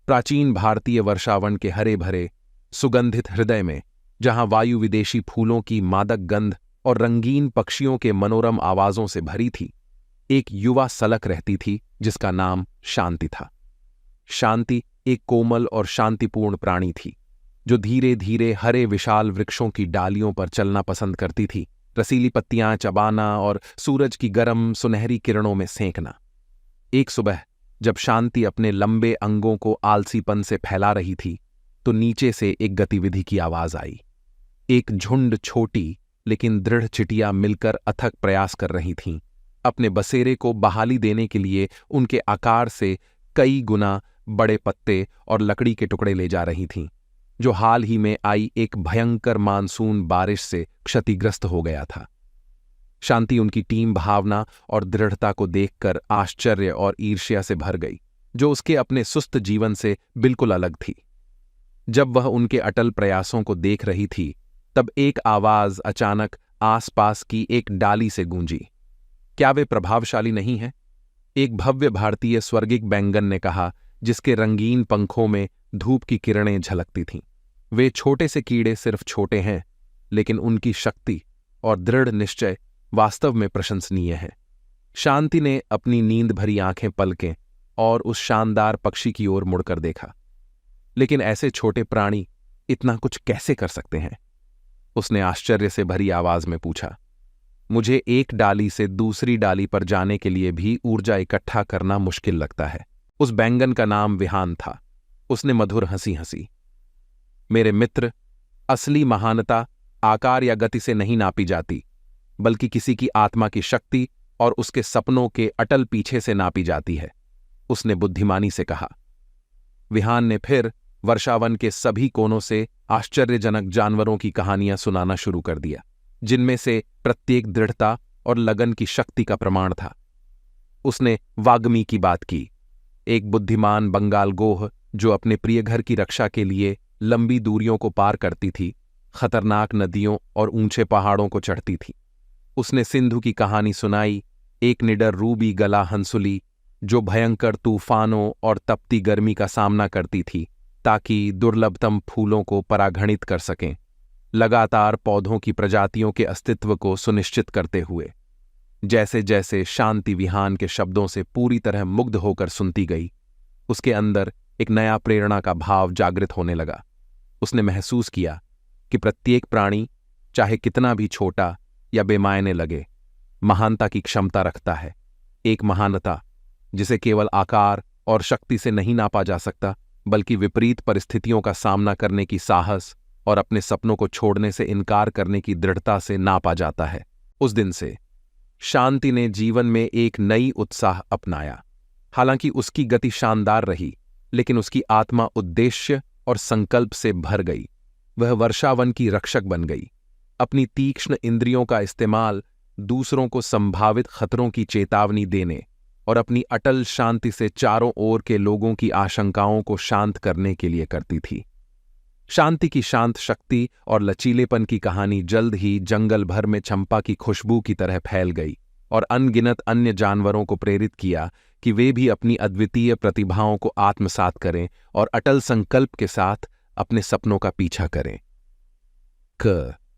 प्राचीन भारतीय वर्षावन के हरे भरे सुगंधित हृदय में, जहां वायु विदेशी फूलों की मादक गंध और रंगीन पक्षियों के मनोरम आवाजों से भरी थी, एक युवा सलक रहती थी जिसका नाम शांति था। शांति एक कोमल और शांतिपूर्ण प्राणी थी, जो धीरे धीरे हरे विशाल वृक्षों की डालियों पर चलना पसंद करती थी, रसीली पत्तियां चबाना और सूरज की गर्म सुनहरी किरणों में सेंकना। एक सुबह जब शांति अपने लंबे अंगों को आलसीपन से फैला रही थी, तो नीचे से एक गतिविधि की आवाज आई। एक झुंड छोटी लेकिन दृढ़ चिटिया मिलकर अथक प्रयास कर रही थीं, अपने बसेरे को बहाली देने के लिए उनके आकार से कई गुना बड़े पत्ते और लकड़ी के टुकड़े ले जा रही थीं, जो हाल ही में आई एक भयंकर मानसून बारिश से क्षतिग्रस्त हो गया था। शांति उनकी टीम भावना और दृढ़ता को देखकर आश्चर्य और ईर्ष्या से भर गई, जो उसके अपने सुस्त जीवन से बिल्कुल अलग थी। जब वह उनके अटल प्रयासों को देख रही थी, तब एक आवाज अचानक आसपास की एक डाली से गूंजी। क्या वे प्रभावशाली नहीं हैं? एक भव्य भारतीय स्वर्गिक बैंगन ने कहा, जिसके रंगीन पंखों में धूप की किरणें झलकती थीं। वे छोटे से कीड़े सिर्फ छोटे हैं, लेकिन उनकी शक्ति और दृढ़ निश्चय वास्तव में प्रशंसनीय है। शांति ने अपनी नींद भरी आंखें पलकें और उस शानदार पक्षी की ओर मुड़कर देखा। लेकिन ऐसे छोटे प्राणी इतना कुछ कैसे कर सकते हैं? उसने आश्चर्य से भरी आवाज में पूछा। मुझे एक डाली से दूसरी डाली पर जाने के लिए भी ऊर्जा इकट्ठा करना मुश्किल लगता है। उस बैंगन का नाम विहान था। उसने मधुर हंसी हंसी। मेरे मित्र, असली महानता आकार या गति से नहीं नापी जाती, बल्कि किसी की आत्मा की शक्ति और उसके सपनों के अटल पीछे से नापी जाती है, उसने बुद्धिमानी से कहा। विहान ने फिर वर्षावन के सभी कोनों से आश्चर्यजनक जानवरों की कहानियां सुनाना शुरू कर दिया, जिनमें से प्रत्येक दृढ़ता और लगन की शक्ति का प्रमाण था। उसने वाग्मी की बात की, एक बुद्धिमान बंगाल गोह जो अपने प्रिय घर की रक्षा के लिए लंबी दूरियों को पार करती थी, खतरनाक नदियों और ऊंचे पहाड़ों को चढ़ती थी। उसने सिंधु की कहानी सुनाई, एक निडर रूबी गला हंसुली जो भयंकर तूफानों और तपती गर्मी का सामना करती थी ताकि दुर्लभतम फूलों को पराघणित कर सकें, लगातार पौधों की प्रजातियों के अस्तित्व को सुनिश्चित करते हुए। जैसे जैसे शांति विहान के शब्दों से पूरी तरह मुग्ध होकर सुनती गई, उसके अंदर एक नया प्रेरणा का भाव जागृत होने लगा। उसने महसूस किया कि प्रत्येक प्राणी, चाहे कितना भी छोटा या बेमायने लगे, महानता की क्षमता रखता है। एक महानता जिसे केवल आकार और शक्ति से नहीं नापा जा सकता, बल्कि विपरीत परिस्थितियों का सामना करने की साहस और अपने सपनों को छोड़ने से इनकार करने की दृढ़ता से नापा जाता है। उस दिन से शांति ने जीवन में एक नई उत्साह अपनाया। हालांकि उसकी गति शानदार रही, लेकिन उसकी आत्मा उद्देश्य और संकल्प से भर गई। वह वर्षावन की रक्षक बन गई, अपनी तीक्ष्ण इंद्रियों का इस्तेमाल दूसरों को संभावित खतरों की चेतावनी देने और अपनी अटल शांति से चारों ओर के लोगों की आशंकाओं को शांत करने के लिए करती थी। शांति की शांत शक्ति और लचीलेपन की कहानी जल्द ही जंगल भर में चंपा की खुशबू की तरह फैल गई और अनगिनत अन्य जानवरों को प्रेरित किया कि वे भी अपनी अद्वितीय प्रतिभाओं को आत्मसात करें और अटल संकल्प के साथ अपने सपनों का पीछा करें।